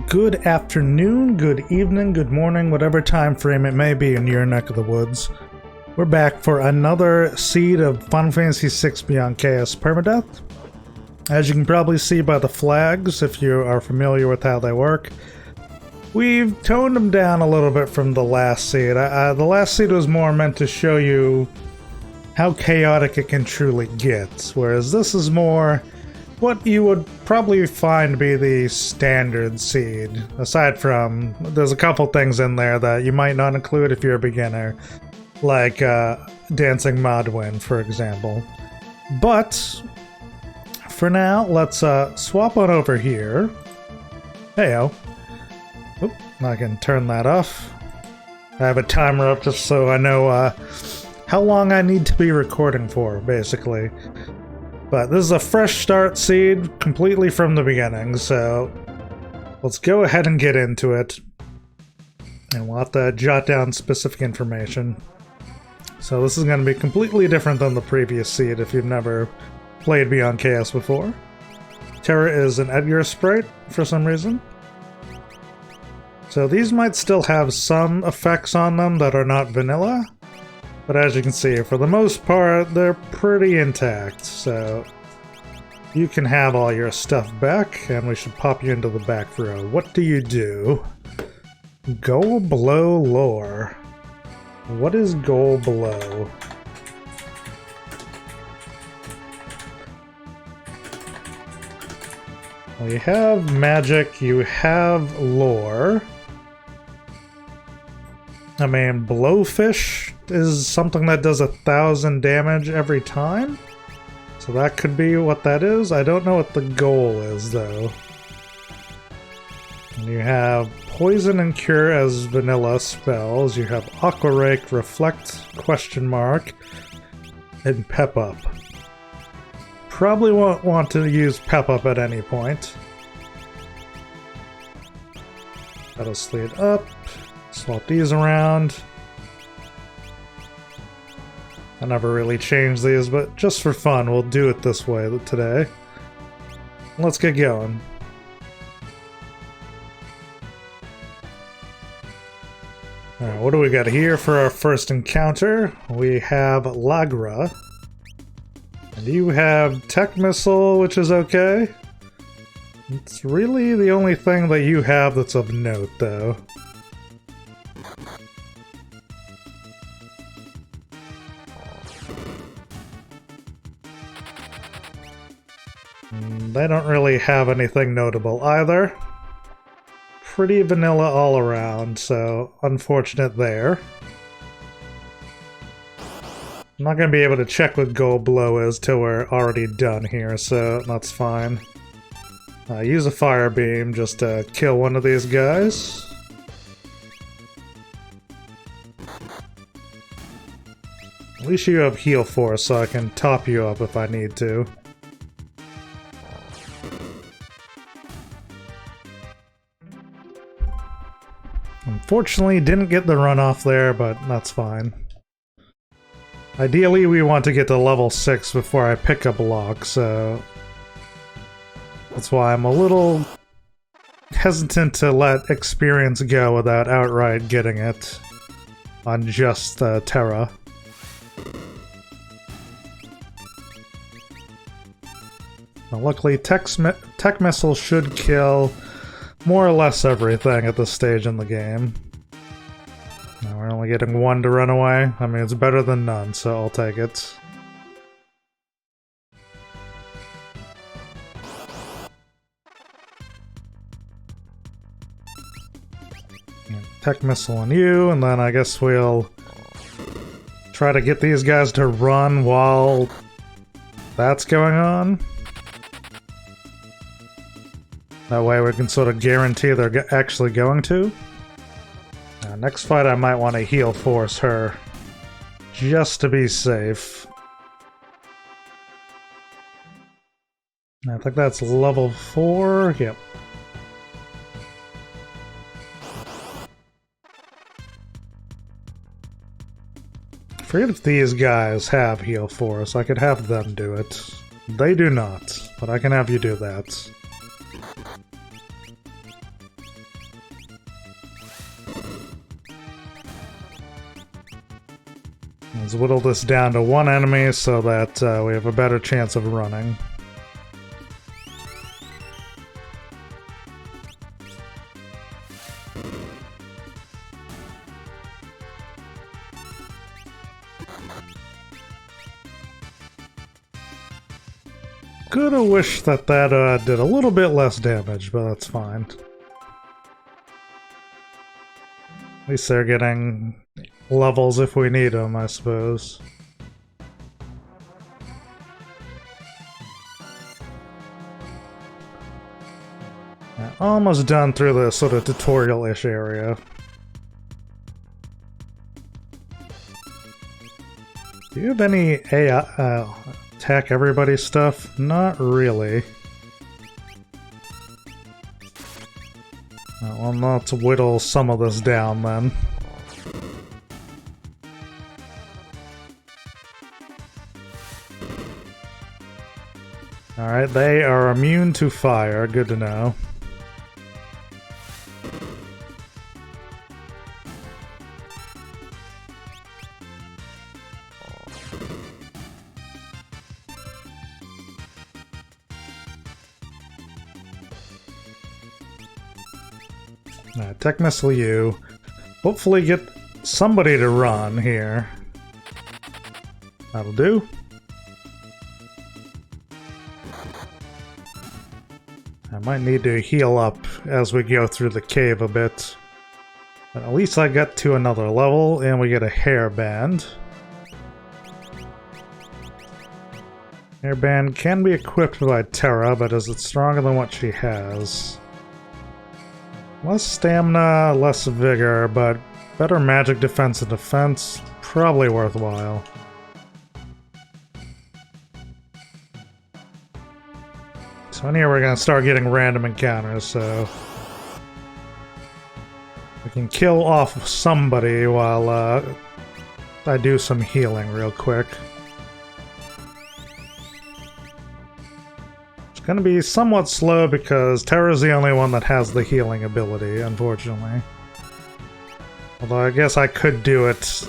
Good afternoon, good evening, good morning, whatever time frame it may be in your neck of the woods. We're back for another seed of Final Fantasy VI Beyond Chaos Permadeath. As you can probably see by the flags, if you are familiar with how they work, we've toned them down a little bit from the last seed. The last seed was more meant to show you how chaotic it can truly get, whereas this is more what you would probably find to be the standard seed. Aside from, there's a couple things in there that you might not include if you're a beginner, like Dancing Modwin, for example. But for now, let's swap on over here. Heyo. Oop, I can turn that off. I have a timer up just so I know how long I need to be recording for, basically. But this is a fresh start seed, completely from the beginning, so let's go ahead and get into it. And we'll have to jot down specific information. So this is going to be completely different than the previous seed if you've never played Beyond Chaos before. Terra is an Edgar sprite for some reason. So these might still have some effects on them that are not vanilla. But as you can see, for the most part, they're pretty intact, so you can have all your stuff back, and we should pop you into the back row. What do you do? Goal below lore. What is goal below? Well, you have magic, you have lore. I mean, blowfish is something that does 1,000 damage every time, so that could be what that is. I don't know what the goal is, though. And you have poison and cure as vanilla spells. You have aqua rake, reflect, question mark, and pep up. Probably won't want to use pep up at any point. That'll slide up. Swap these around. I never really changed these, but just for fun, we'll do it this way today. Let's get going. Alright, what do we got here for our first encounter? We have Lagra. And you have Tech Missile, which is okay. It's really the only thing that you have that's of note, though. They don't really have anything notable either. Pretty vanilla all around, so unfortunate there. I'm not going to be able to check what gold blow is till we're already done here, so that's fine. Use a fire beam just to kill one of these guys. At least you have heal force, so I can top you up if I need to. Unfortunately, didn't get the runoff there, but that's fine. Ideally, we want to get to level 6 before I pick up Locke, so that's why I'm a little hesitant to let experience go without outright getting it on just Terra. Now, luckily, Tech Missile should kill more or less everything at this stage in the game. Now we're only getting one to run away. I mean, it's better than none, so I'll take it. Tech Missile on you, and then I guess we'll try to get these guys to run while that's going on. That way we can sort of guarantee they're actually going to. Next fight I might want to heal force her, just to be safe. I think that's level 4, yep. I forget if these guys have heal force. I could have them do it. They do not, but I can have you do that. Let's whittle this down to one enemy so that we have a better chance of running. Coulda wished that did a little bit less damage, but that's fine. At least they're getting levels if we need them, I suppose. Almost done through the sort of tutorial-ish area. Do you have any AI attack everybody stuff? Not really. Well, let's whittle some of this down then. Alright, they are immune to fire. Good to know. Tech missile you. Hopefully get somebody to run here. That'll do. I might need to heal up as we go through the cave a bit. But at least I got to another level and we get a hairband. Hairband can be equipped by Terra, but is it stronger than what she has? Less stamina, less vigor, but better magic defense and defense. Probably worthwhile. So in here we're gonna start getting random encounters, so we can kill off somebody while I do some healing real quick. It's gonna be somewhat slow because Terra's the only one that has the healing ability, unfortunately. Although I guess I could do it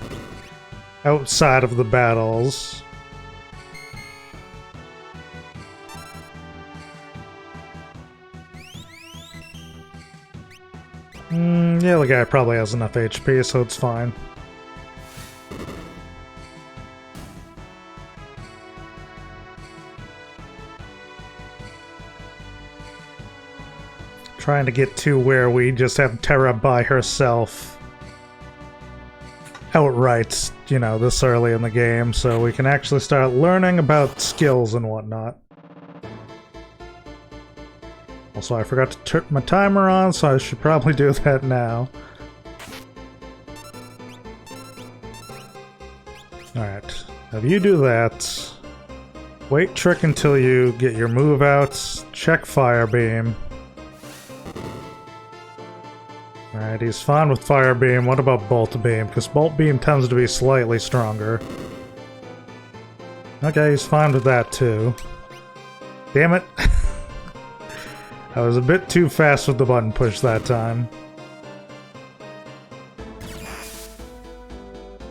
outside of the battles. Yeah, the guy probably has enough HP, so it's fine. Trying to get to where we just have Terra by herself outright, you know, this early in the game, so we can actually start learning about skills and whatnot. Also, I forgot to turn my timer on, so I should probably do that now. Alright, have you do that. Wait trick until you get your move out. Check fire beam. Alright, he's fine with fire beam. What about bolt beam? Because bolt beam tends to be slightly stronger. Okay, he's fine with that too. Damn it. I was a bit too fast with the button push that time.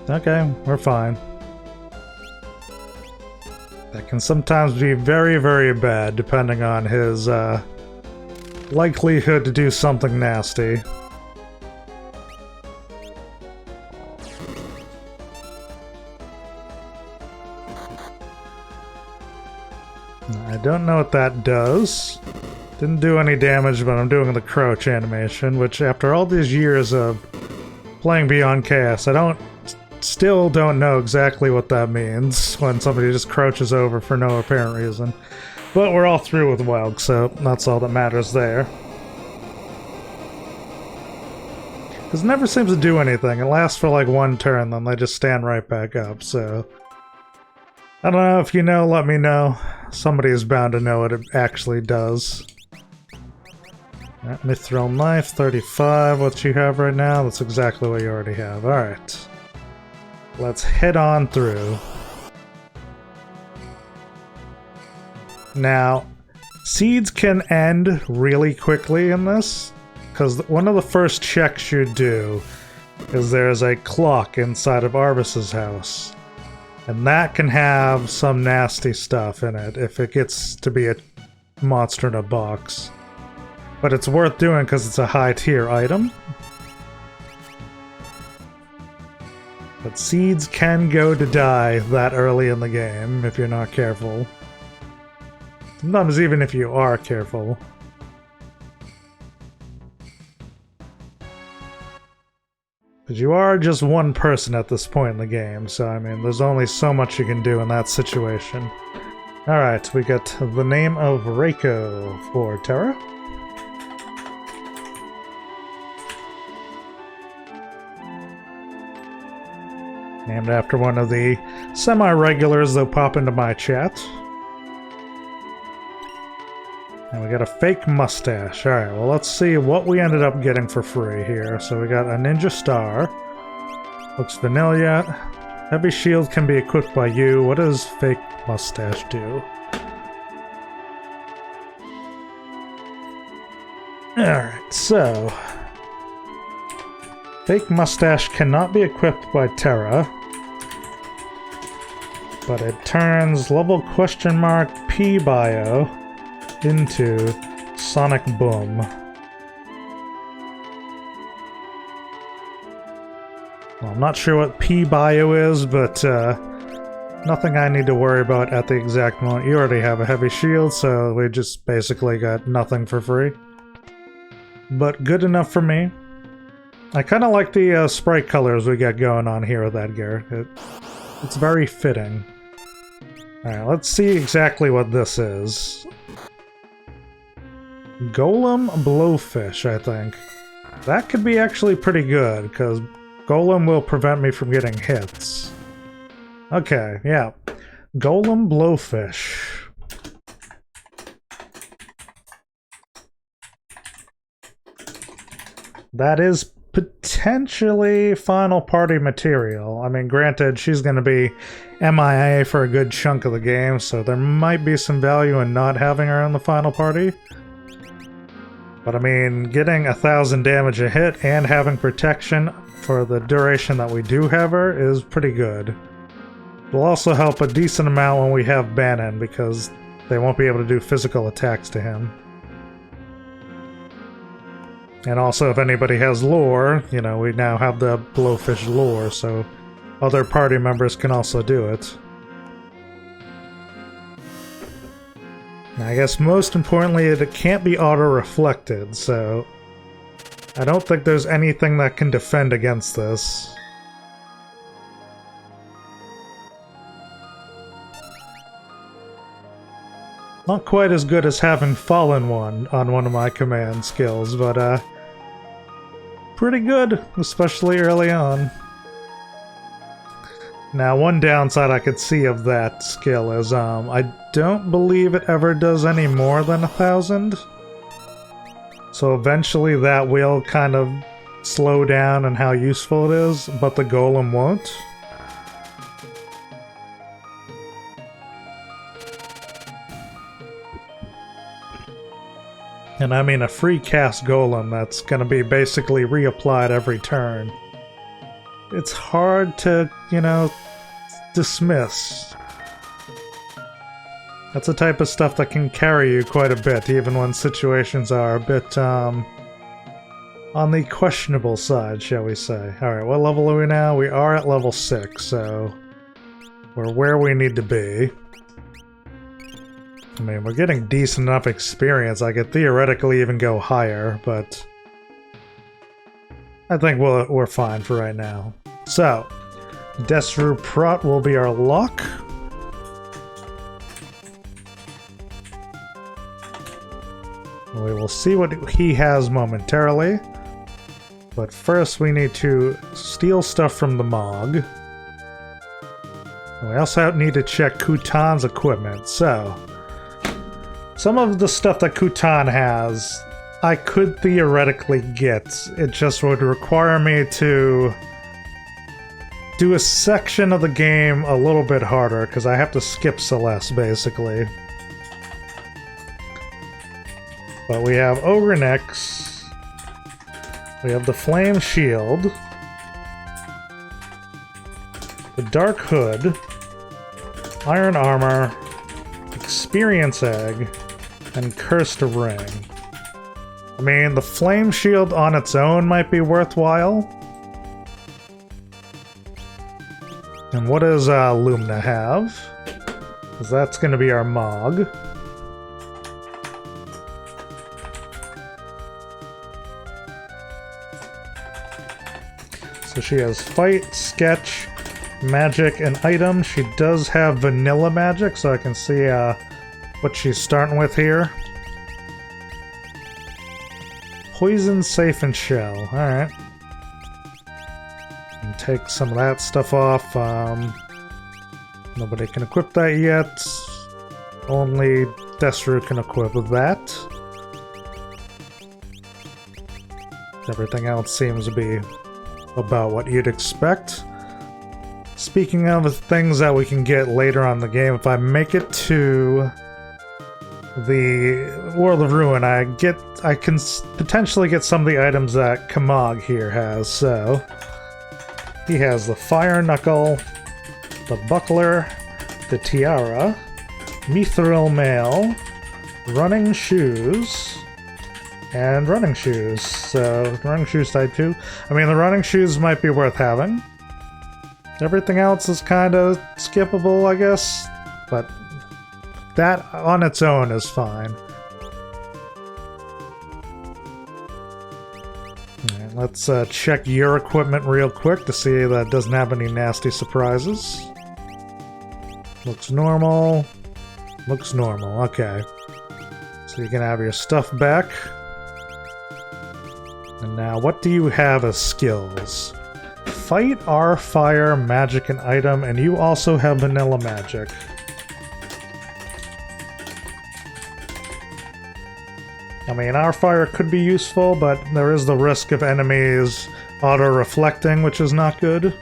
Okay, we're fine. That can sometimes be very, very bad, depending on his likelihood to do something nasty. I don't know what that does. Didn't do any damage, but I'm doing the crouch animation, which after all these years of playing Beyond Chaos, I still don't know exactly what that means when somebody just crouches over for no apparent reason. But we're all through with Welg, so that's all that matters there. Because it never seems to do anything. It lasts for like one turn, then they just stand right back up, so... I don't know, if you know, let me know. Somebody is bound to know what it actually does. Alright, Mithril Knife, 35, what you have right now, that's exactly what you already have. Alright. Let's head on through. Now, seeds can end really quickly in this, because one of the first checks you do is there's a clock inside of Arvis's house. And that can have some nasty stuff in it if it gets to be a monster in a box. But it's worth doing because it's a high tier item. But seeds can go to die that early in the game if you're not careful. Sometimes even if you are careful. Because you are just one person at this point in the game, so I mean, there's only so much you can do in that situation. Alright, we get the name of Reiko for Terra. Named after one of the semi-regulars that pop into my chat. And we got a fake mustache. Alright, well let's see what we ended up getting for free here. So we got a ninja star. Looks vanilla. Heavy shield can be equipped by you. What does fake mustache do? Alright, so... Fake mustache cannot be equipped by Terra. But it turns level question mark P bio into Sonic Boom. Well, I'm not sure what P bio is, but nothing I need to worry about at the exact moment. You already have a heavy shield, so we just basically got nothing for free. But good enough for me. I kind of like the sprite colors we got going on here with Edgar. It's very fitting. Alright, let's see exactly what this is. Golem Blowfish, I think. That could be actually pretty good, because Golem will prevent me from getting hits. Okay, yeah. Golem Blowfish. That is potentially final party material. I mean, granted, she's going to be MIA for a good chunk of the game, so there might be some value in not having her in the final party. But I mean, getting 1,000 damage a hit and having protection for the duration that we do have her is pretty good. It'll also help a decent amount when we have Bannon, because they won't be able to do physical attacks to him. And also, if anybody has lore, you know, we now have the Blowfish lore, so other party members can also do it. And I guess most importantly, it can't be auto-reflected, so I don't think there's anything that can defend against this. Not quite as good as having Fallen One on one of my command skills, but pretty good, especially early on. Now, one downside I could see of that skill is I don't believe it ever does any more than 1,000. So eventually that will kind of slow down in how useful it is, but the Golem won't. And I mean a free cast Golem that's going to be basically reapplied every turn. It's hard to, you know, dismiss. That's the type of stuff that can carry you quite a bit, even when situations are a bit, on the questionable side, shall we say. Alright, what level are we now? We are at level 6, so we're where we need to be. I mean, we're getting decent enough experience. I could theoretically even go higher, but I think we're fine for right now. So, Desru Prot will be our lock. We will see what he has momentarily. But first we need to steal stuff from the Mog. And we also need to check Kutan's equipment, so some of the stuff that Kutan has, I could theoretically get. It just would require me to do a section of the game a little bit harder, because I have to skip Celeste, basically. But we have Ogre Nyx, we have the Flame Shield, the Dark Hood, Iron armor, experience egg, and cursed ring. I mean, the flame shield on its own might be worthwhile. And what does Lumina have? Because that's going to be our Mog. So she has fight, sketch, magic, and item. She does have vanilla magic, so I can see what she's starting with here. Poison, safe, and shell. Alright. And take some of that stuff off. Nobody can equip that yet. Only Destru can equip that. Everything else seems to be about what you'd expect. Speaking of things that we can get later on in the game, if I make it to the World of Ruin, I can potentially get some of the items that Kamog here has. So he has the Fire Knuckle, the Buckler, the Tiara, Mithril Mail, Running Shoes, and Running Shoes. So Running Shoes type 2. I mean, the Running Shoes might be worth having. Everything else is kind of skippable, I guess, but that on its own is fine. Alright, let's check your equipment real quick to see that it doesn't have any nasty surprises. Looks normal. Looks normal, okay. So you can have your stuff back. And now, what do you have as skills? Fight, R, fire, magic, and item, and you also have vanilla magic. I mean, our fire could be useful, but there is the risk of enemies auto-reflecting, which is not good.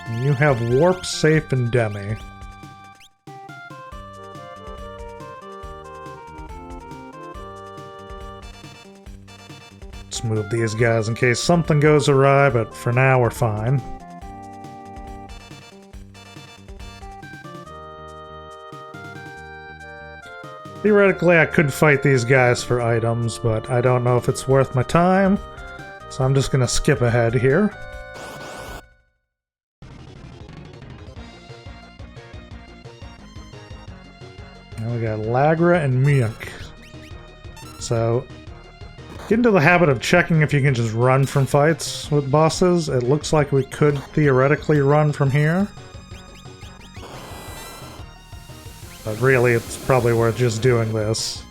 And you have warp, safe, and demi. Let's move these guys in case something goes awry, but for now we're fine. Theoretically, I could fight these guys for items, but I don't know if it's worth my time, so I'm just gonna skip ahead here. Now we got Lagra and Miuk. So, get into the habit of checking if you can just run from fights with bosses. It looks like we could theoretically run from here. But really, it's probably worth just doing this.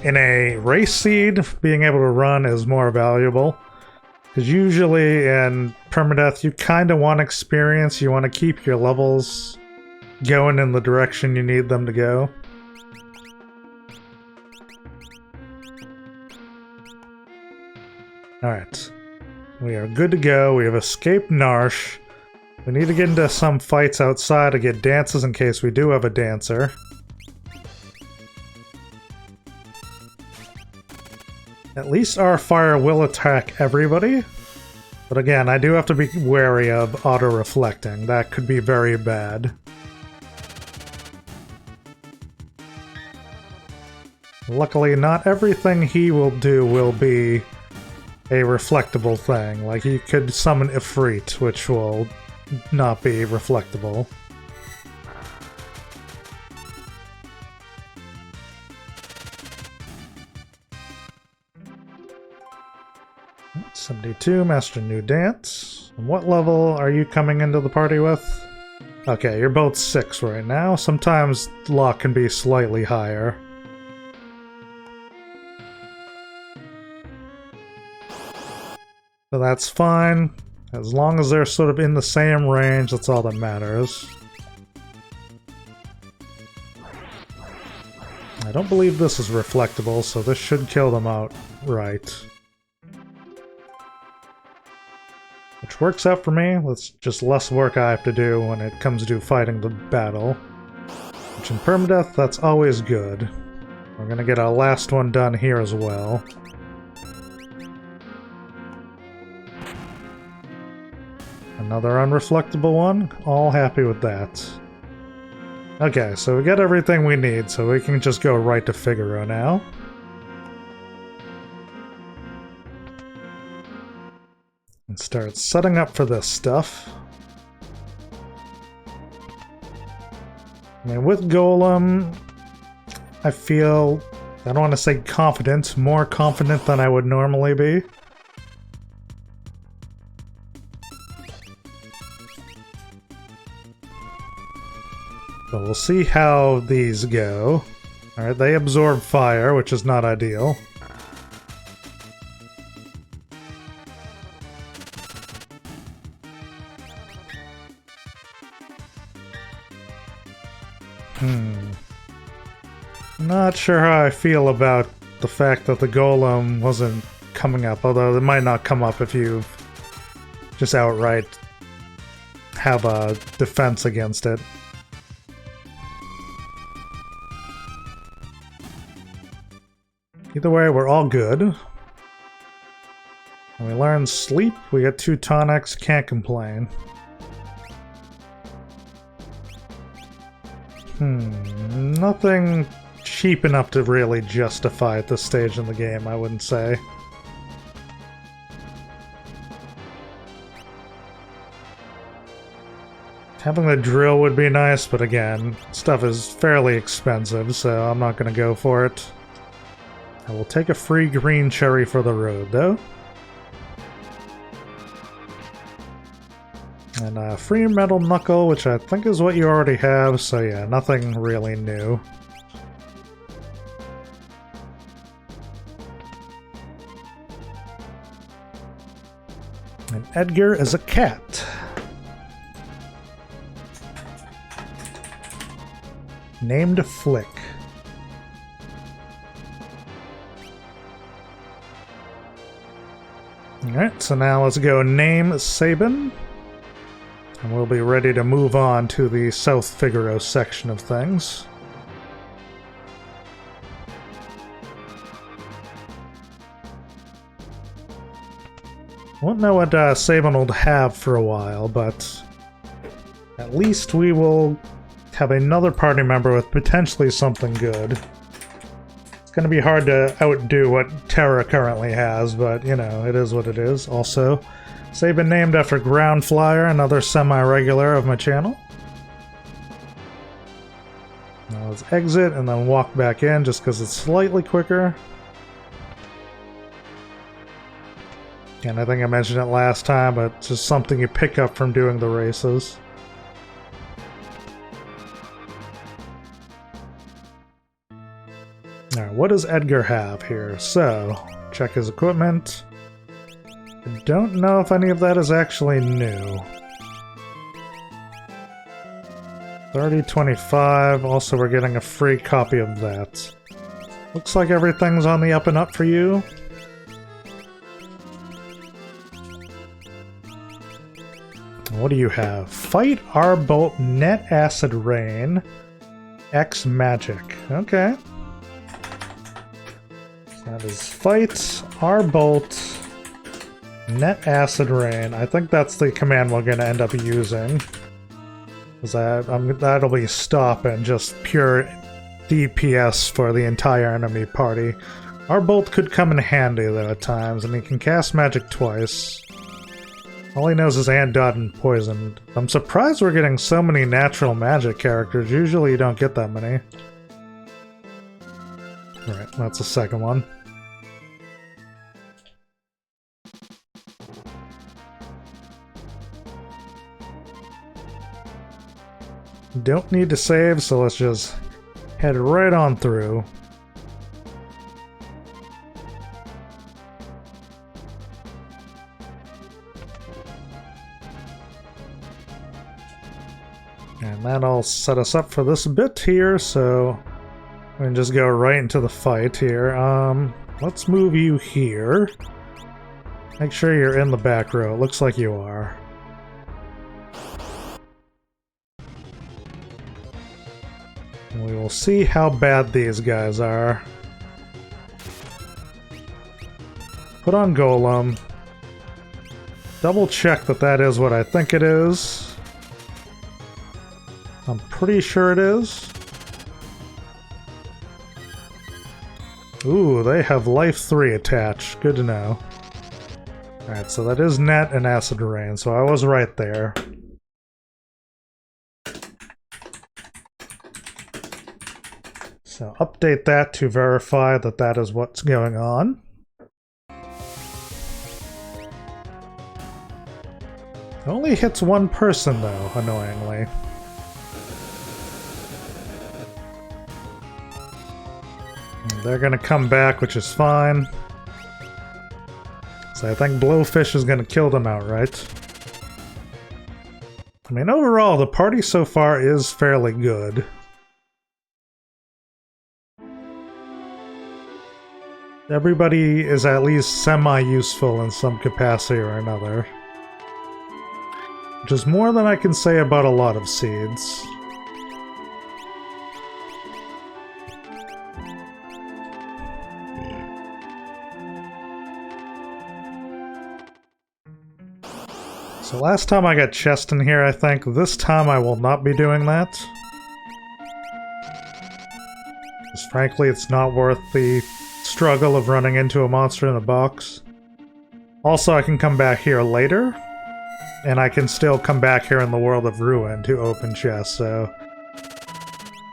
In a race seed, being able to run is more valuable. Because usually in Permadeath, you kind of want experience. You want to keep your levels going in the direction you need them to go. Alright. We are good to go. We have escaped Narsh. We need to get into some fights outside to get dances in case we do have a dancer. At least our fire will attack everybody. But again, I do have to be wary of auto-reflecting. That could be very bad. Luckily, not everything he will do will be a reflectable thing. Like, he could summon Ifrit, which will not be reflectable. '72, Master New Dance. And what level are you coming into the party with? Okay, you're both 6 right now. Sometimes luck can be slightly higher. So that's fine. As long as they're sort of in the same range, that's all that matters. I don't believe this is reflectable, so this should kill them outright. Which works out for me. That's just less work I have to do when it comes to fighting the battle. Which much in permadeath, that's always good. We're gonna get our last one done here as well. Another unreflectable one, all happy with that. Okay, so we got everything we need, so we can just go right to Figaro now. And start setting up for this stuff. I mean, with Golem, I feel, I don't want to say confident, more confident than I would normally be. But we'll see how these go. Alright, they absorb fire, which is not ideal. Not sure how I feel about the fact that the golem wasn't coming up, although it might not come up if you just outright have a defense against it. Either way, we're all good. When we learn sleep, we get 2 tonics, can't complain. Nothing cheap enough to really justify at this stage in the game, I wouldn't say. Having the drill would be nice, but again, stuff is fairly expensive, so I'm not going to go for it. I will take a free green cherry for the road, though. And a free metal knuckle, which I think is what you already have, so yeah, nothing really new. And Edgar is a cat. Named Flick. Alright, so now let's go name Sabin. And we'll be ready to move on to the South Figaro section of things. Won't know what Sabin will have for a while, but at least we will have another party member with potentially something good. It's going to be hard to outdo what Terra currently has, but you know, it is what it is. Also, Sabin named after Ground Flyer, another semi-regular of my channel. Now let's exit and then walk back in just because it's slightly quicker. And I think I mentioned it last time, but it's just something you pick up from doing the races. Alright, what does Edgar have here? So, check his equipment. I don't know if any of that is actually new. 3025, also we're getting a free copy of that. Looks like everything's on the up and up for you. What do you have? Fight Arbolt Net Acid Rain X Magic. Okay. That is Fight Arbolt Net Acid Rain. I think that's the command we're going to end up using. Because that'll be stop and just pure DPS for the entire enemy party. Arbolt could come in handy though at times, and he can cast magic twice. All he knows is Andot and Poison. I'm surprised we're getting so many natural magic characters. Usually you don't get that many. Alright, that's the second one. Don't need to save, so let's just head right on through. And that'll set us up for this bit here, so we can just go right into the fight here. Let's move you here. Make sure you're in the back row. It looks like you are. And we will see how bad these guys are. Put on Golem. Double check that that is what I think it is. I'm pretty sure it is. Ooh, they have life 3 attached. Good to know. Alright, so that is net and acid rain, so I was right there. So update that to verify that that is what's going on. It only hits one person though, annoyingly. They're gonna come back, which is fine. So I think Blowfish is gonna kill them outright. I mean, overall, the party so far is fairly good. Everybody is at least semi-useful in some capacity or another. Which is more than I can say about a lot of seeds. So last time I got chest in here, I think. This time I will not be doing that. Because frankly, it's not worth the struggle of running into a monster in a box. Also, I can come back here later, and I can still come back here in the World of Ruin to open chests, so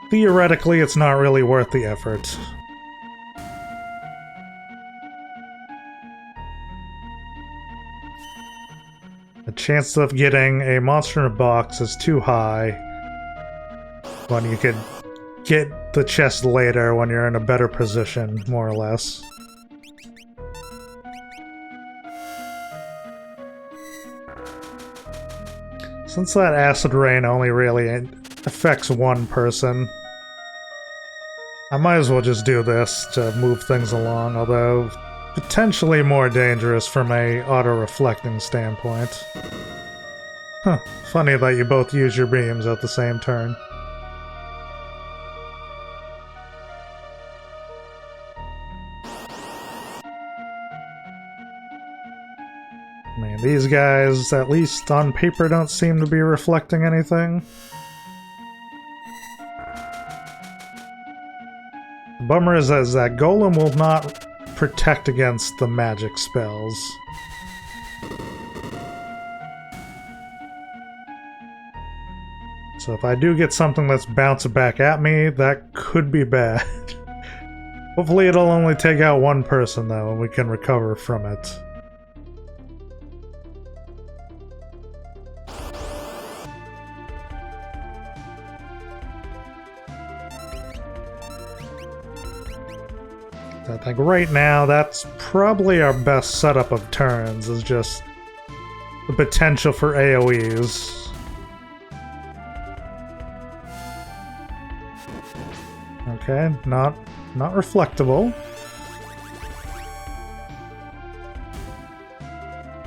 theoretically it's not really worth the effort. The chance of getting a monster in a box is too high when you could get the chest later when you're in a better position, more or less. Since that acid rain only really affects one person, I might as well just do this to move things along, although potentially more dangerous from a auto-reflecting standpoint. Huh, funny that you both use your beams at the same turn. I mean, these guys, at least on paper, don't seem to be reflecting anything. The bummer is that Golem will not protect against the magic spells. So if I do get something that's bouncing back at me, that could be bad. Hopefully it'll only take out one person though, and we can recover from it. I think right now that's probably our best setup of turns, is just the potential for AoEs. Okay, not reflectable.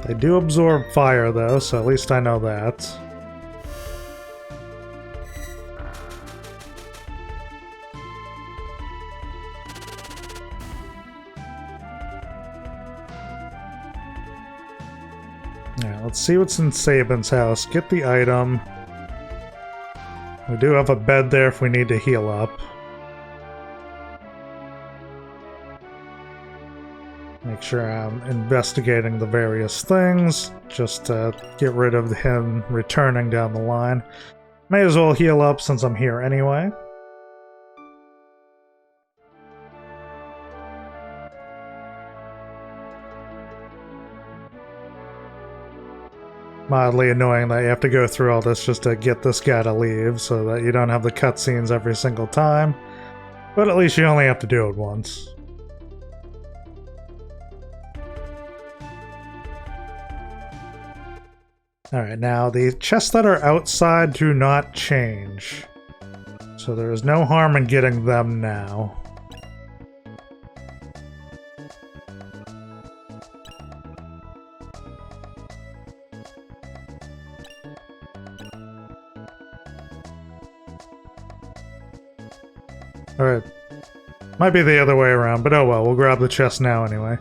They do absorb fire though, so at least I know that. Yeah, let's see what's in Sabin's house. Get the item. We do have a bed there if we need to heal up. Make sure I'm investigating the various things, just to get rid of him returning down the line. May as well heal up since I'm here anyway. Mildly annoying that you have to go through all this just to get this guy to leave, so that you don't have the cutscenes every single time. But at least you only have to do it once. Alright, now the chests that are outside do not change. So there is no harm in getting them now. Alright. Might be the other way around, but oh well, we'll grab the chest now anyway.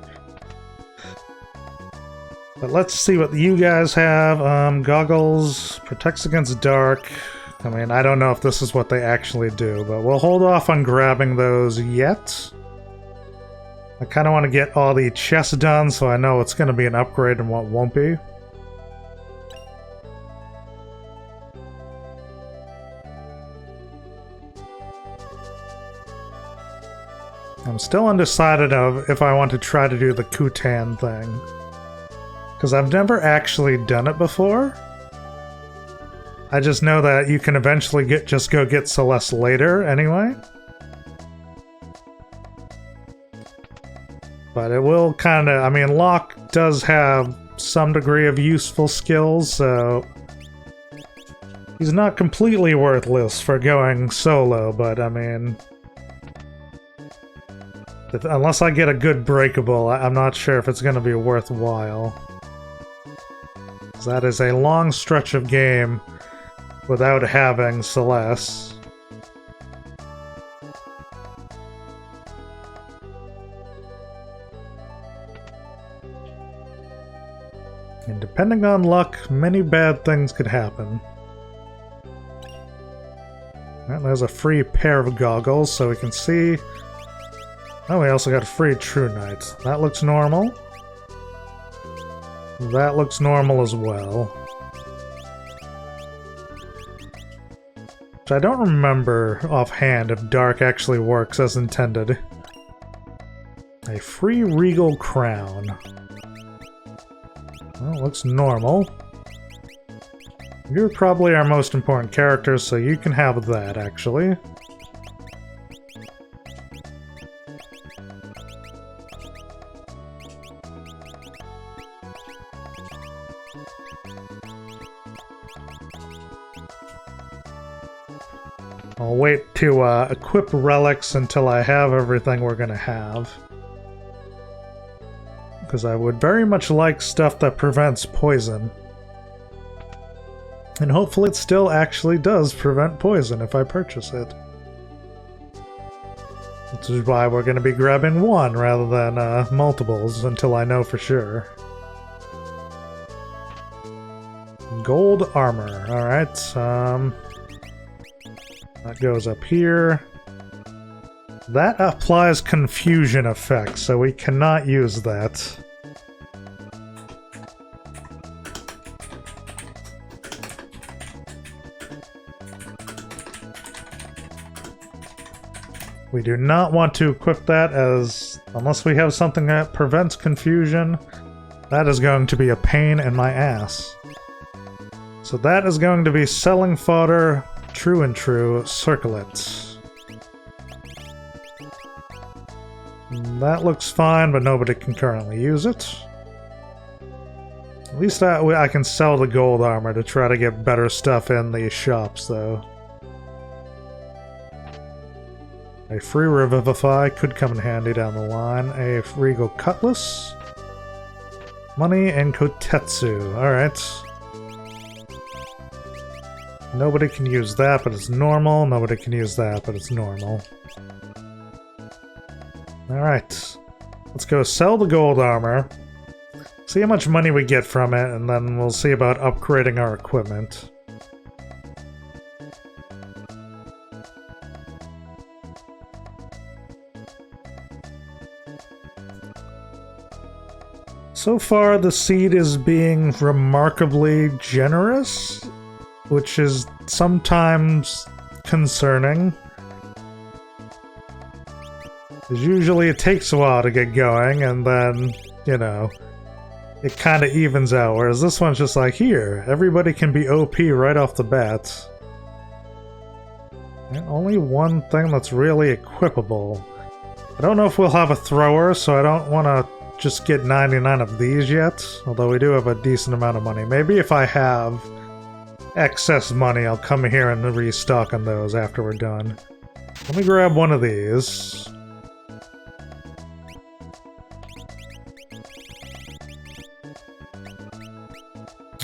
But let's see what you guys have. Goggles, protects against dark. I mean, I don't know if this is what they actually do, but we'll hold off on grabbing those yet. I kind of want to get all the chests done so I know what's going to be an upgrade and what won't be. I'm still undecided of if I want to try to do the Kutan thing. Because I've never actually done it before. I just know that you can eventually just go get Celeste later anyway. But it will kind of... I mean, Locke does have some degree of useful skills, so... he's not completely worthless for going solo, but I mean... unless I get a good breakable, I'm not sure if it's going to be worthwhile. That is a long stretch of game without having Celeste. And depending on luck, many bad things could happen. And there's a free pair of goggles so we can see. Oh, we also got a free True Knight. That looks normal. That looks normal as well. Which I don't remember offhand if Dark actually works as intended. A free Regal Crown. Well, looks normal. You're probably our most important character, so you can have that, actually. I'll wait to equip relics until I have everything we're gonna have. Because I would very much like stuff that prevents poison. And hopefully it still actually does prevent poison if I purchase it. Which is why we're gonna be grabbing one rather than multiples until I know for sure. Gold armor, alright, that goes up here. That applies confusion effects, so we cannot use that. We do not want to equip that as, unless we have something that prevents confusion, that is going to be a pain in my ass. So that is going to be selling fodder. True and true, circle it. That looks fine, but nobody can currently use it. At least I can sell the gold armor to try to get better stuff in the shops, though. A free Revivify could come in handy down the line. A Regal Cutlass. Money and Kotetsu. Alright. Nobody can use that, but it's normal. Nobody can use that, but it's normal. Alright. Let's go sell the gold armor. See how much money we get from it, and then we'll see about upgrading our equipment. So far, the seed is being remarkably generous, which is sometimes concerning. Because usually it takes a while to get going, and then, you know, it kind of evens out, whereas this one's just like, here, everybody can be OP right off the bat. And only one thing that's really equipable. I don't know if we'll have a thrower, so I don't want to just get 99 of these yet, although we do have a decent amount of money. Maybe if I have excess money, I'll come here and restock on those after we're done. Let me grab one of these.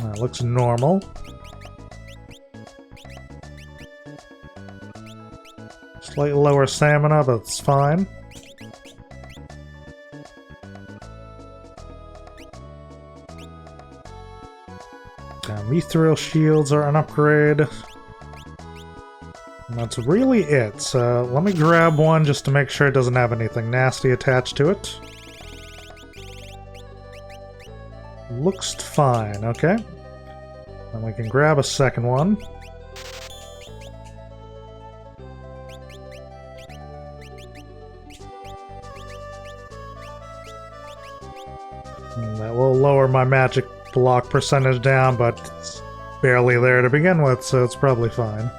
That looks normal. Slightly lower stamina, but it's fine. Mithril shields are an upgrade. And that's really it. So let me grab one just to make sure it doesn't have anything nasty attached to it. Looks fine, okay. And we can grab a second one. And that will lower my magic block percentage down, but it's barely there to begin with, so it's probably fine.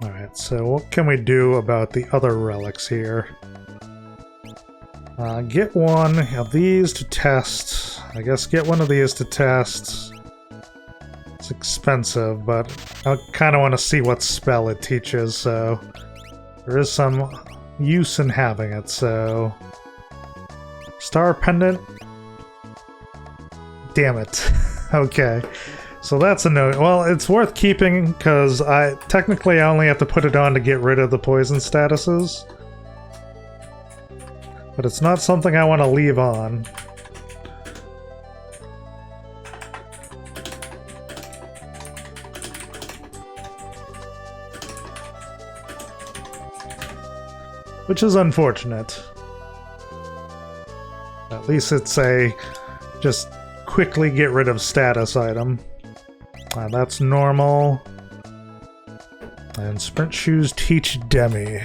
Alright, so what can we do about the other relics here? Get one of these to test. I guess get one of these to test. It's expensive, but I kind of want to see what spell it teaches, so there is some use in having it, so... Star Pendant? Damn it. Okay. So that's a no. Well, it's worth keeping, because I only have to put it on to get rid of the poison statuses. But it's not something I want to leave on. Which is unfortunate. At least it's a just quickly get rid of status item. That's normal. And sprint shoes teach Demi.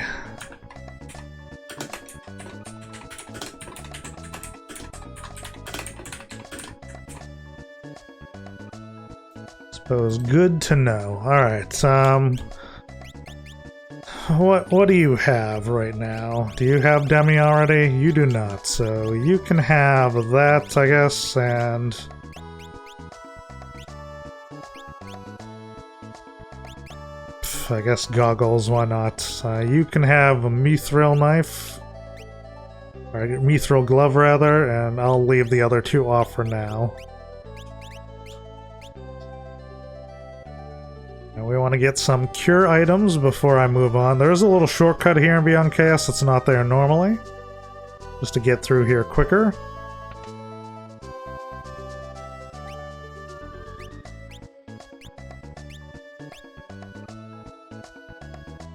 Suppose good to know. Alright, What do you have right now? Do you have Demi already? You do not, so you can have that, I guess, and... I guess goggles, why not? You can have a mithril knife. Or mithril glove, rather, and I'll leave the other two off for now. We want to get some cure items before I move on. There is a little shortcut here in Beyond Chaos that's not there normally. Just to get through here quicker.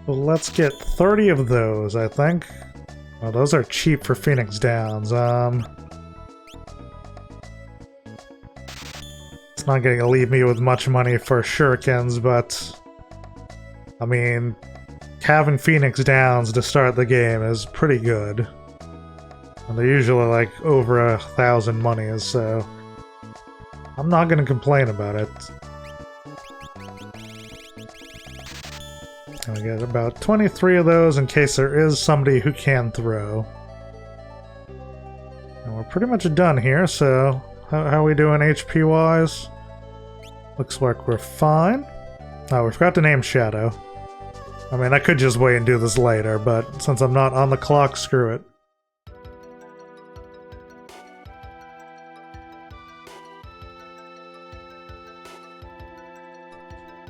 Well, let's get 30 of those, I think. Oh, those are cheap for Phoenix Downs. It's not going to leave me with much money for shurikens, but I mean, having Phoenix Downs to start the game is pretty good. And they're usually like over 1,000 monies, so I'm not going to complain about it. And we get about 23 of those in case there is somebody who can throw. And we're pretty much done here, so how are we doing HP wise? Looks like we're fine. Oh, we forgot to name Shadow. I mean, I could just wait and do this later, but since I'm not on the clock, screw it.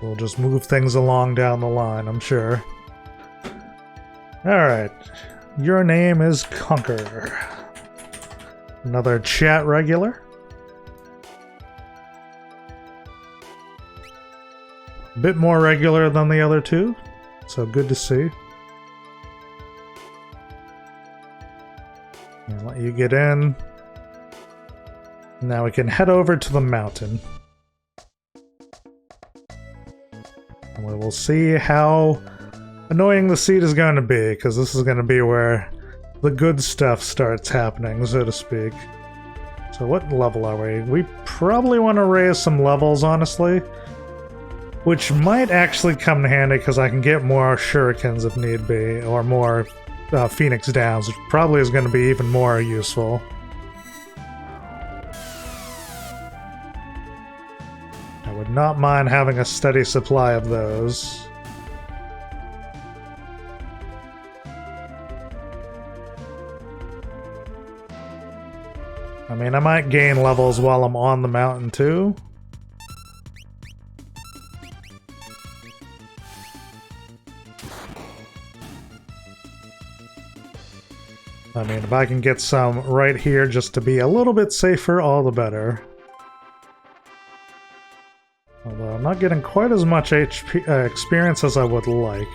We'll just move things along down the line, I'm sure. Alright. Your name is Conquer. Another chat regular. A bit more regular than the other two, so good to see. I'll let you get in. Now we can head over to the mountain. And we will see how annoying the seed is going to be, because this is going to be where the good stuff starts happening, so to speak. So what level are we? We probably want to raise some levels, honestly. Which might actually come in handy, because I can get more shurikens if need be, or more Phoenix Downs, which probably is going to be even more useful. I would not mind having a steady supply of those. I mean, I might gain levels while I'm on the mountain too. I mean, if I can get some right here just to be a little bit safer, all the better. Although I'm not getting quite as much experience as I would like.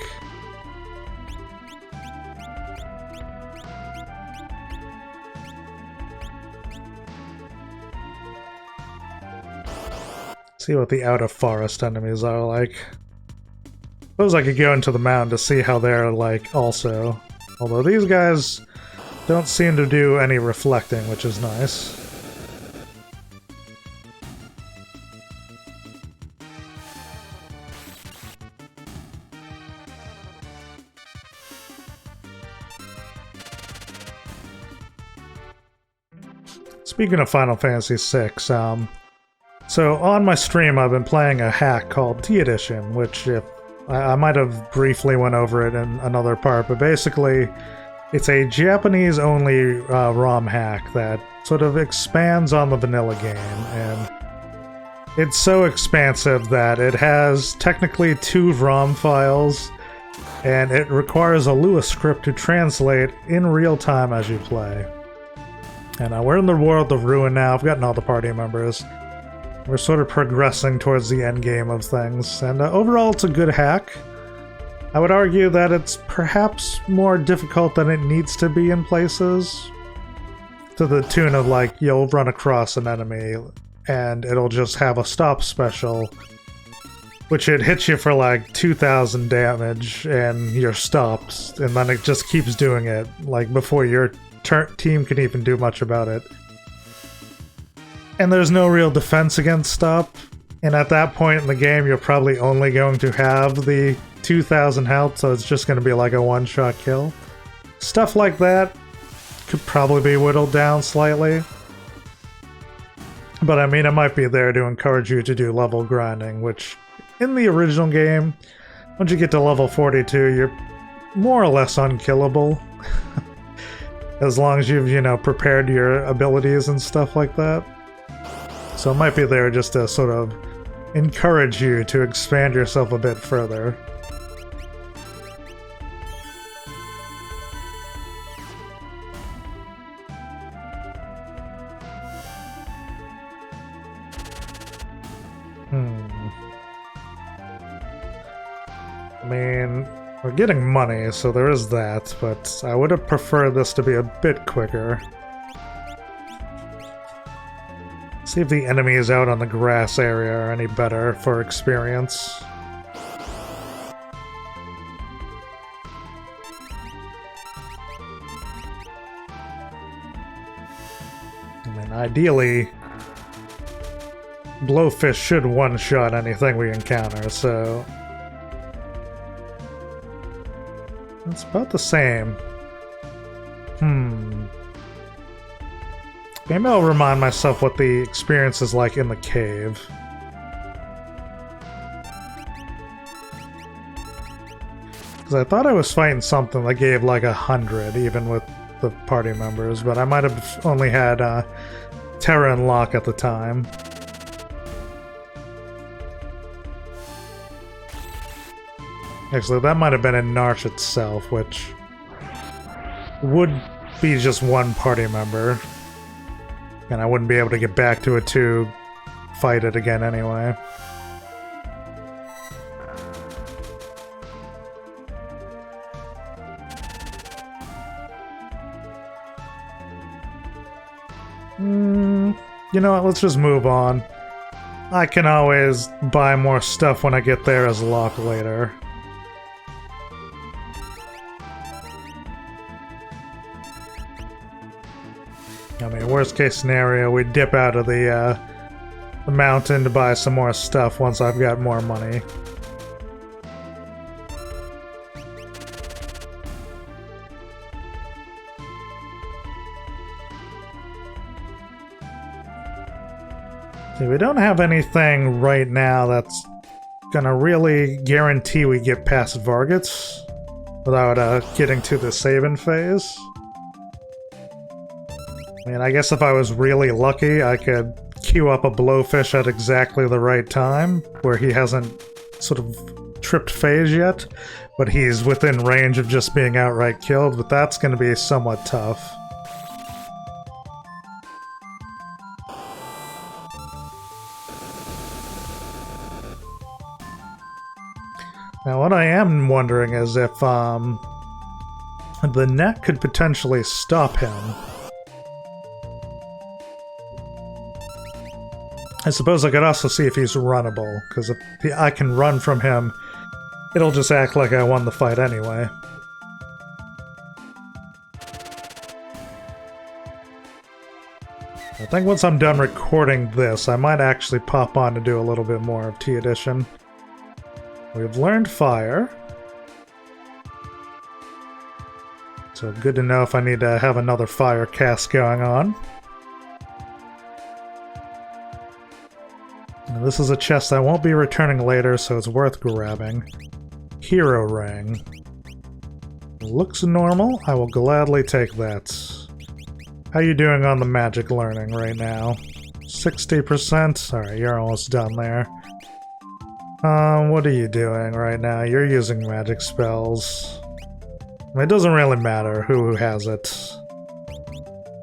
See what the outer forest enemies are like. Suppose I could go into the mountain to see how they're like also. Although these guys don't seem to do any reflecting, which is nice. Speaking of Final Fantasy VI, so on my stream I've been playing a hack called T Edition, which if I might have briefly went over it in another part, but basically it's a Japanese-only ROM hack that sort of expands on the vanilla game, and it's so expansive that it has technically 2 ROM files, and it requires a Lua script to translate in real time as you play. And we're in the world of Ruin now. I've gotten all the party members. We're sort of progressing towards the end game of things, and overall it's a good hack. I would argue that it's perhaps more difficult than it needs to be in places, to the tune of like you'll run across an enemy and it'll just have a stop special, which it hits you for like 2,000 damage and you're stopped, and then it just keeps doing it like before your team can even do much about it. And there's no real defense against stop, and at that point in the game you're probably only going to have the 2,000 health, so it's just going to be like a one-shot kill. Stuff like that could probably be whittled down slightly, but I mean it might be there to encourage you to do level grinding, which in the original game, once you get to level 42 you're more or less unkillable. As long as you've, you know, prepared your abilities and stuff like that. So it might be there just to sort of encourage you to expand yourself a bit further. I mean, we're getting money, so there is that, but I would have preferred this to be a bit quicker. See if the enemies out on the grass area are any better for experience. I mean, ideally, Blowfish should one-shot anything we encounter, so it's about the same. Maybe I'll remind myself what the experience is like in the cave. Because I thought I was fighting something that gave like 100, even with the party members, but I might have only had Terra and Locke at the time. Actually, that might have been in Narsh itself, which would be just one party member. And I wouldn't be able to get back to it to fight it again anyway. You know what, let's just move on. I can always buy more stuff when I get there as Locke later. I mean, worst case scenario, we dip out of the mountain to buy some more stuff once I've got more money. See, we don't have anything right now that's gonna really guarantee we get past Vargets without getting to the saving phase. I mean, I guess if I was really lucky, I could queue up a blowfish at exactly the right time, where he hasn't sort of tripped phase yet, but he's within range of just being outright killed, but that's going to be somewhat tough. Now what I am wondering is if the net could potentially stop him. I suppose I could also see if he's runnable, because if I can run from him, it'll just act like I won the fight anyway. I think once I'm done recording this, I might actually pop on to do a little bit more of T-Edition. We've learned fire. So good to know if I need to have another fire cast going on. Now, this is a chest I won't be returning later, so it's worth grabbing. Hero ring. Looks normal. I will gladly take that. How you doing on the magic learning right now? 60%? Alright, you're almost done there. What are you doing right now? You're using magic spells. It doesn't really matter who has it.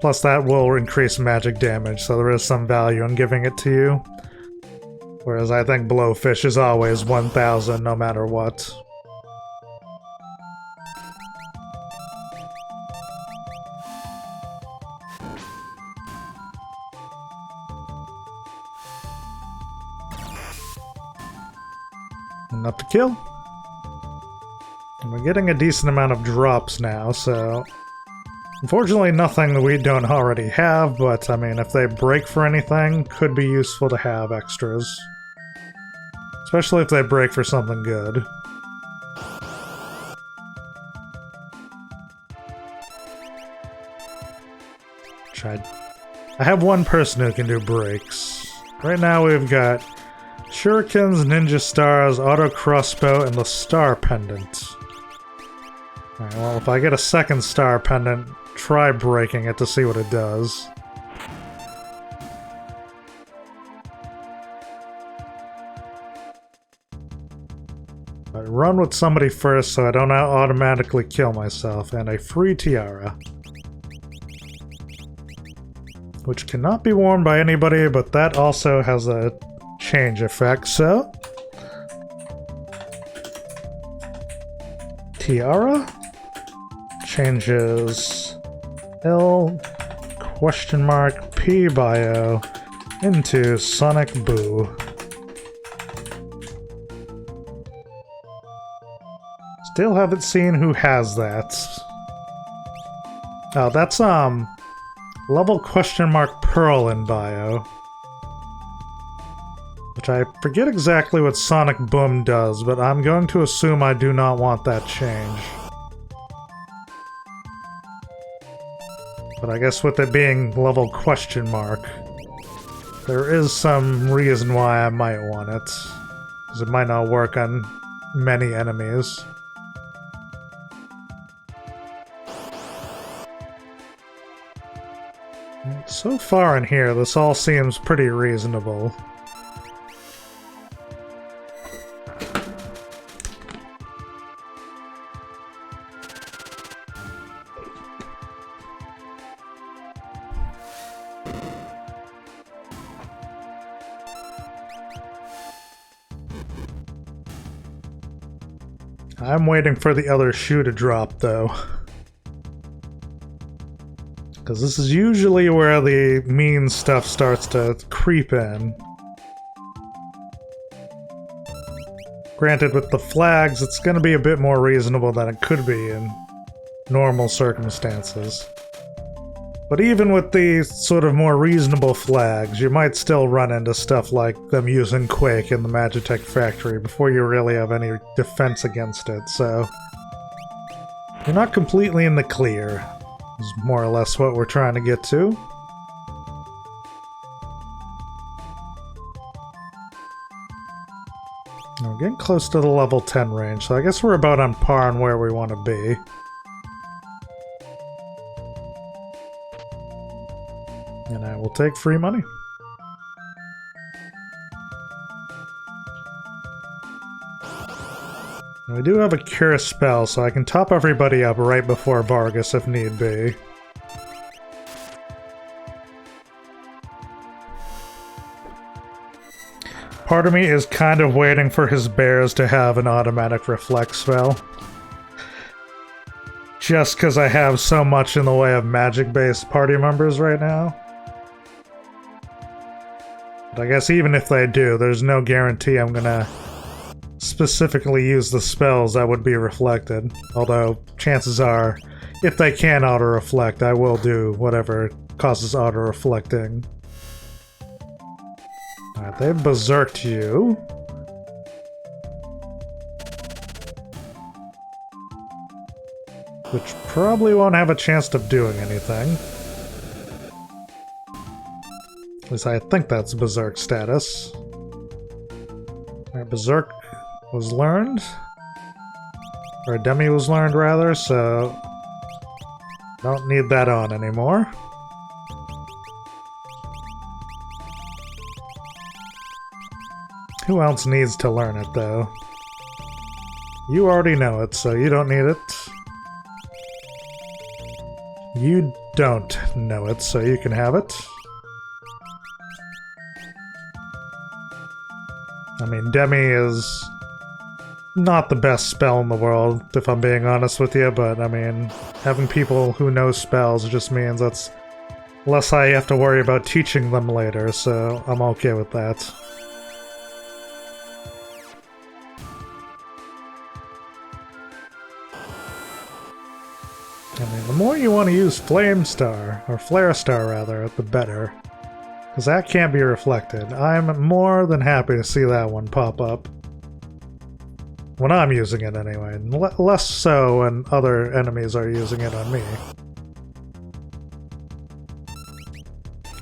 Plus that will increase magic damage, so there is some value in giving it to you. Whereas I think blowfish is always 1000 no matter what. Enough to kill. And we're getting a decent amount of drops now, so... Unfortunately, nothing that we don't already have, but I mean, if they break for anything, could be useful to have extras. Especially if they break for something good. I have one person who can do breaks. Right now we've got shurikens, ninja stars, auto crossbow, and the star pendant. Alright, well, if I get a second star pendant, try breaking it to see what it does. I run with somebody first so I don't automatically kill myself, and a free tiara. Which cannot be worn by anybody, but that also has a change effect, so... Tiara changes L question mark P bio into Sonic Boo. Still haven't seen who has that. Oh, that's level question mark Pearl in bio. Which I forget exactly what Sonic Boom does, but I'm going to assume I do not want that change. But I guess with it being level question mark, there is some reason why I might want it. Because it might not work on many enemies. So far in here, this all seems pretty reasonable. I'm waiting for the other shoe to drop, though. Because this is usually where the mean stuff starts to creep in. Granted, with the flags, it's going to be a bit more reasonable than it could be in normal circumstances. But even with the sort of more reasonable flags, you might still run into stuff like them using Quake in the Magitech factory before you really have any defense against it, so... You're not completely in the clear, is more or less what we're trying to get to. We're getting close to the level 10 range, so I guess we're about on par on where we want to be. And I will take free money. And we do have a cure spell, so I can top everybody up right before Vargas if need be. Part of me is kind of waiting for his bears to have an automatic reflect spell. Just because I have so much in the way of magic-based party members right now. But I guess even if they do, there's no guarantee I'm gonna specifically use the spells that would be reflected. Although, chances are, if they can auto-reflect, I will do whatever causes auto-reflecting. Alright, they've berserked you. Which probably won't have a chance of doing anything. At least I think that's Berserk status. Alright, Berserk was learned. Or Demi was learned, rather, so... don't need that on anymore. Who else needs to learn it, though? You already know it, so you don't need it. You don't know it, so you can have it. I mean, Demi is not the best spell in the world, if I'm being honest with you, but I mean, having people who know spells just means that's less I have to worry about teaching them later, so I'm okay with that. I mean, the more you want to use Flame Star, or Flare Star rather, the better. Because that can't be reflected. I'm more than happy to see that one pop up. When I'm using it anyway. Less so when other enemies are using it on me.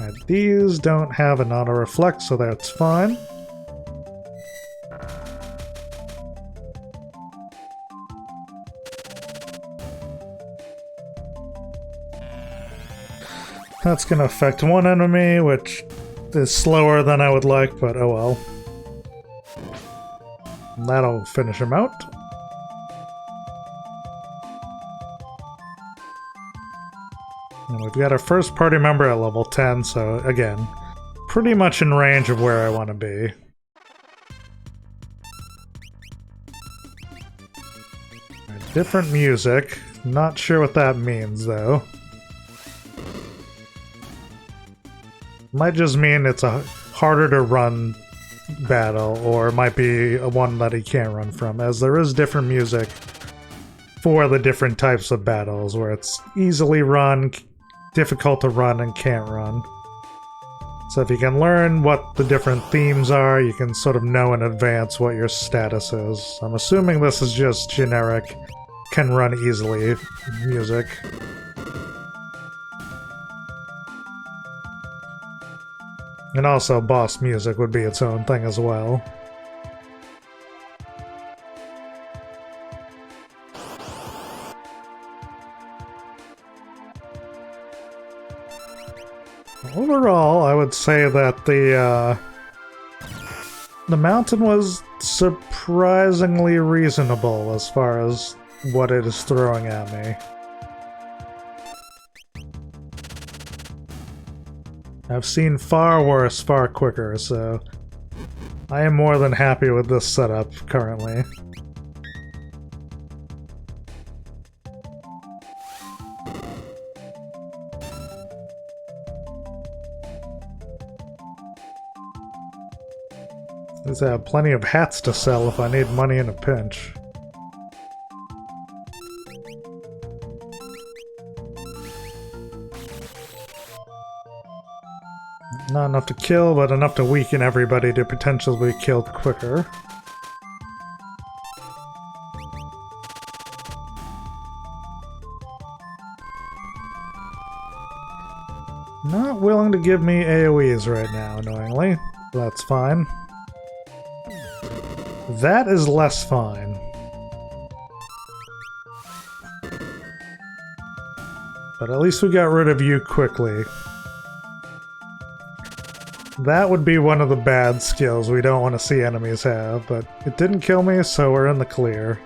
Right, these don't have an auto-reflect, so that's fine. That's gonna affect one enemy, which is slower than I would like, but oh well. That'll finish him out. And we've got our first party member at level 10, so again, pretty much in range of where I want to be. Different music. Not sure what that means, though. Might just mean it's a harder to run battle, or it might be a one that he can't run from, as there is different music for the different types of battles, where it's easily run, difficult to run, and can't run. So if you can learn what the different themes are, you can sort of know in advance what your status is. I'm assuming this is just generic, can run easily music. And also, boss music would be its own thing as well. Overall, I would say that the mountain was surprisingly reasonable as far as what it is throwing at me. I've seen far worse, far quicker, so I am more than happy with this setup currently. At least I have plenty of hats to sell if I need money in a pinch. Not enough to kill, but enough to weaken everybody to potentially be killed quicker. Not willing to give me AoEs right now, annoyingly. That's fine. That is less fine. But at least we got rid of you quickly. That would be one of the bad skills we don't want to see enemies have, but it didn't kill me, so we're in the clear.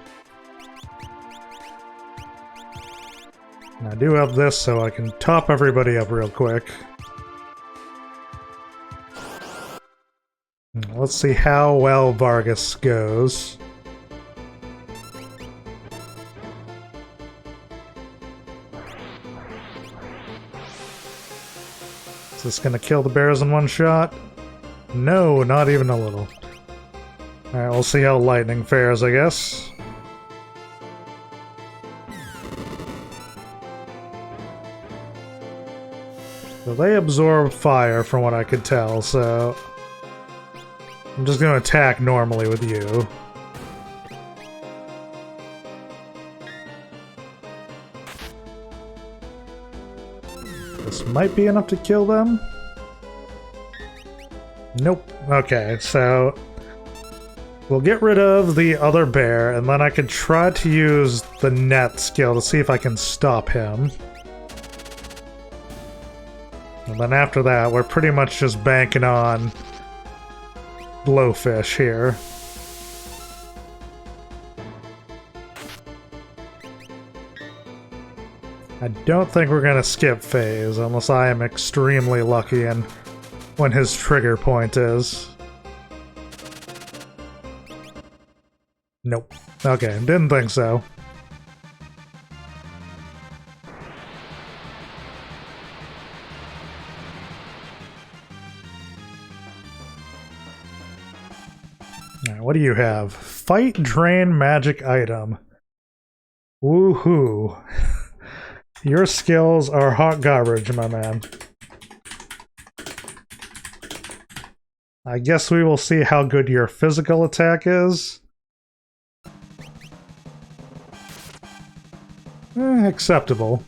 And I do have this so I can top everybody up real quick. Let's see how well Vargas goes. Is this gonna kill the bears in one shot? No, not even a little. Alright, we'll see how lightning fares, I guess. So they absorb fire from what I could tell, so I'm just gonna attack normally with you. This might be enough to kill them. Nope. Okay, so we'll get rid of the other bear, and then I could try to use the net skill to see if I can stop him. And then after that, we're pretty much just banking on blowfish here. I don't think we're gonna skip phase unless I am extremely lucky in when his trigger point is. Nope. Okay, didn't think so. Alright, what do you have? Fight, drain, magic item. Woohoo. Your skills are hot garbage, my man. I guess we will see how good your physical attack is. Acceptable.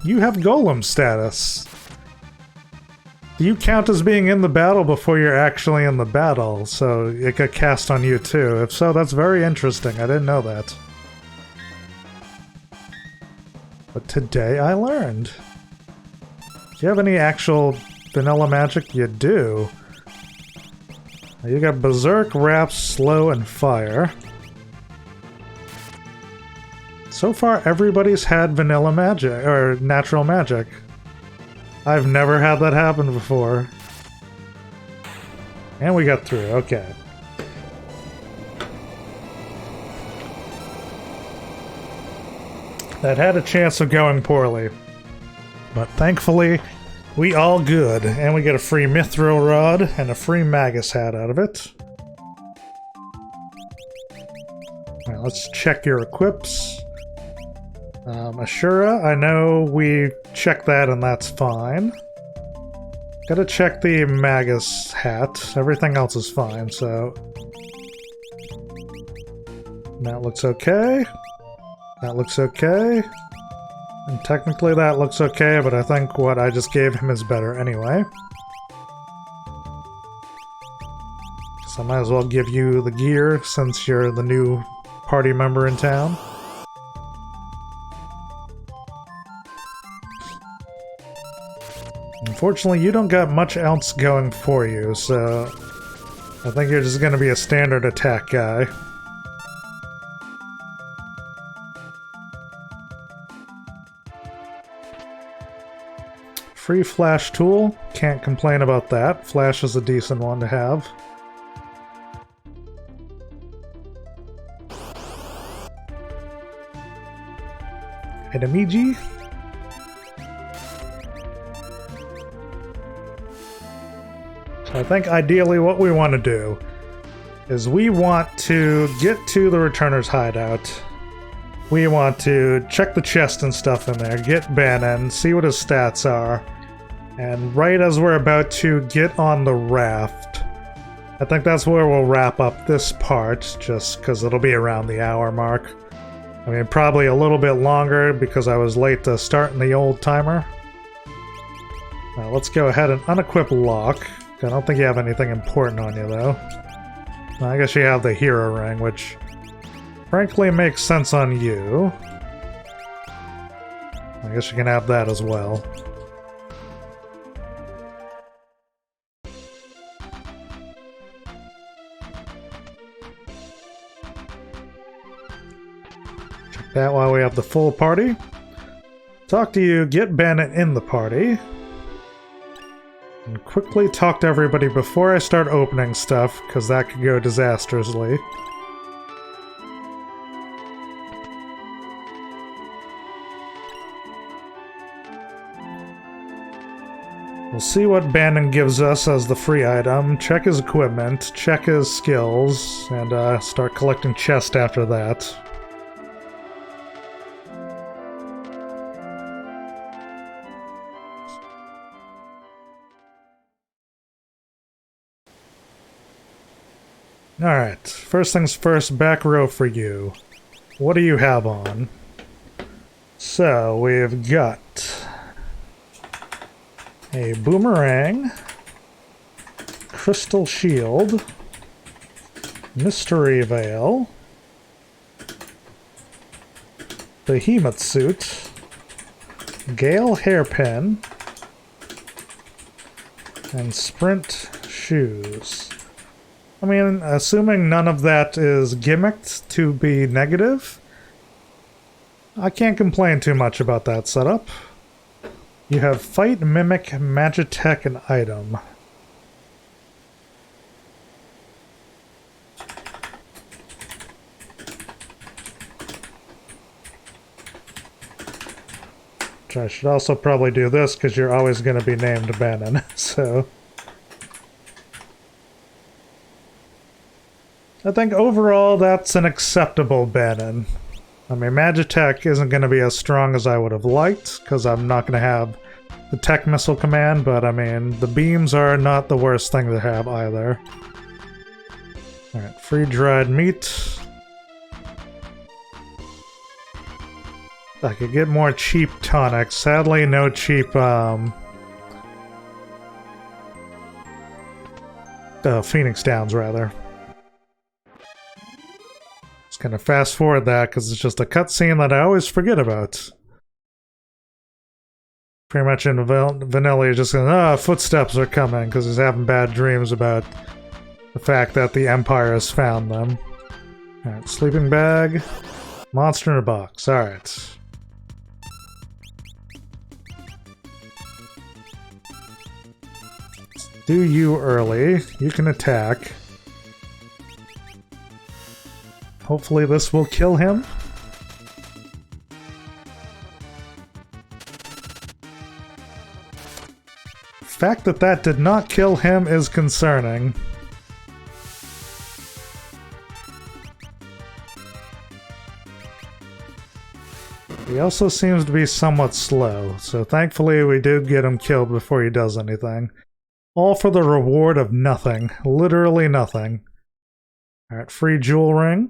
You have golem status. Do you count as being in the battle before you're actually in the battle? So it got cast on you too. If so, that's very interesting. I didn't know that. But today I learned. Do you have any actual vanilla magic? You do. You got Berserk, Wrap, Slow, and Fire. So far, everybody's had vanilla magic, or natural magic. I've never had that happen before. And we got through, okay. That had a chance of going poorly. But thankfully, we all good. And we get a free Mithril Rod and a free Magus hat out of it. Alright, let's check your equips. Ashura, I know we checked that and that's fine. Gotta check the Magus hat. Everything else is fine, so... That looks okay. That looks okay. And technically that looks okay, but I think what I just gave him is better anyway. So I might as well give you the gear since you're the new party member in town. Unfortunately, you don't got much else going for you, so I think you're just going to be a standard attack guy. Free flash tool, can't complain about that. Flash is a decent one to have. Edamiji. I think ideally what we want to do is we want to get to the returner's hideout. We want to check the chest and stuff in there, get Bannon, see what his stats are, and right as we're about to get on the raft, I think that's where we'll wrap up this part, just because it'll be around the hour mark. I mean, probably a little bit longer because I was late to starting the old timer. Now let's go ahead and unequip Lock. I don't think you have anything important on you, though. I guess you have the hero ring, which frankly makes sense on you. I guess you can have that as well. That while we have the full party. Talk to you, get Bandit in the party. And quickly talk to everybody before I start opening stuff, because that could go disastrously. We'll see what Bandit gives us as the free item, check his equipment, check his skills, and start collecting chests after that. Alright, first things first, back row for you. What do you have on? So, we've got a boomerang, crystal shield, mystery veil, behemoth suit, gale hairpin, and sprint shoes. I mean, assuming none of that is gimmicked to be negative, I can't complain too much about that setup. You have Fight, Mimic, Magitech, and Item. Which I should also probably do this, because you're always going to be named Bannon, so... I think overall that's an acceptable Bannon. I mean, Magitech isn't going to be as strong as I would have liked, because I'm not going to have the Tech Missile command, but I mean, the beams are not the worst thing to have either. Alright, free dried meat. I could get more cheap tonics. Sadly, no cheap, Phoenix Downs, rather. Gonna fast forward that because it's just a cutscene that I always forget about. Pretty much in vanilla, you're just going, footsteps are coming because he's having bad dreams about the fact that the Empire has found them. Alright, sleeping bag, monster in a box. Alright. Do you early. You can attack. Hopefully this will kill him. The fact that that did not kill him is concerning. He also seems to be somewhat slow, so thankfully we did get him killed before he does anything. All for the reward of nothing. Literally nothing. Alright, free jewel ring.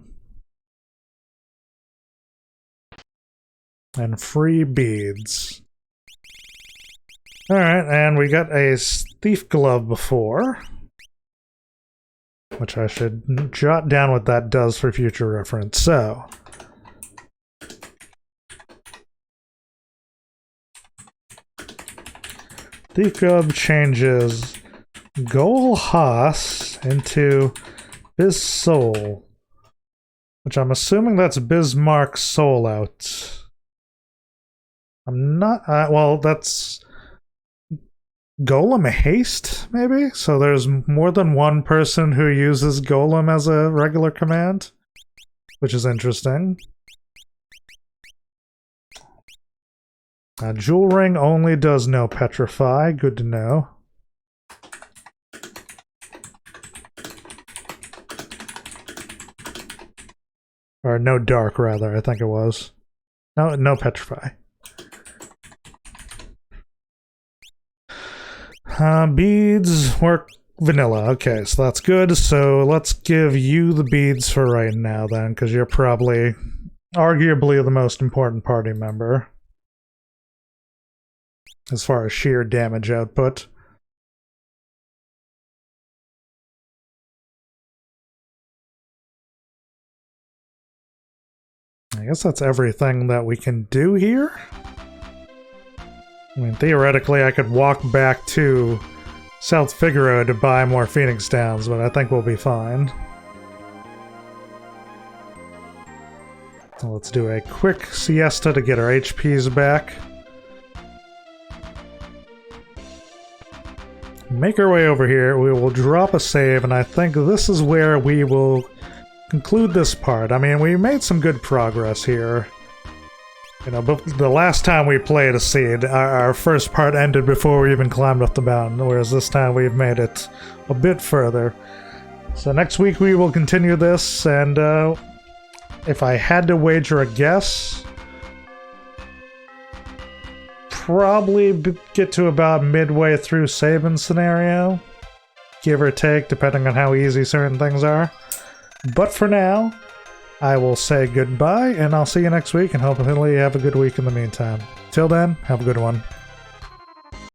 And free beads. Alright, and we got a thief glove before. Which I should jot down what that does for future reference. So. Thief glove changes Gol Haas into Biz Soul. Which I'm assuming that's Bismarck's soul out. I'm not, well, that's Golem Haste, maybe? So there's more than one person who uses Golem as a regular command, which is interesting. Jewel Ring only does no Petrify, good to know. Or no Dark, rather, I think it was. No Petrify. Beads work vanilla. Okay, so that's good. So let's give you the beads for right now then, because you're probably arguably the most important party member as far as sheer damage output. I guess that's everything that we can do here. I mean, theoretically, I could walk back to South Figaro to buy more Phoenix Downs, but I think we'll be fine. Let's do a quick siesta to get our HPs back. Make our way over here. We will drop a save, and I think this is where we will conclude this part. I mean, we made some good progress here. You know, but the last time we played a seed, our first part ended before we even climbed up the mountain, whereas this time we've made it a bit further. So next week we will continue this, and if I had to wager a guess, probably get to about midway through Saban's scenario, give or take, depending on how easy certain things are. But for now, I will say goodbye, and I'll see you next week, and hopefully you have a good week in the meantime. Till then, have a good one.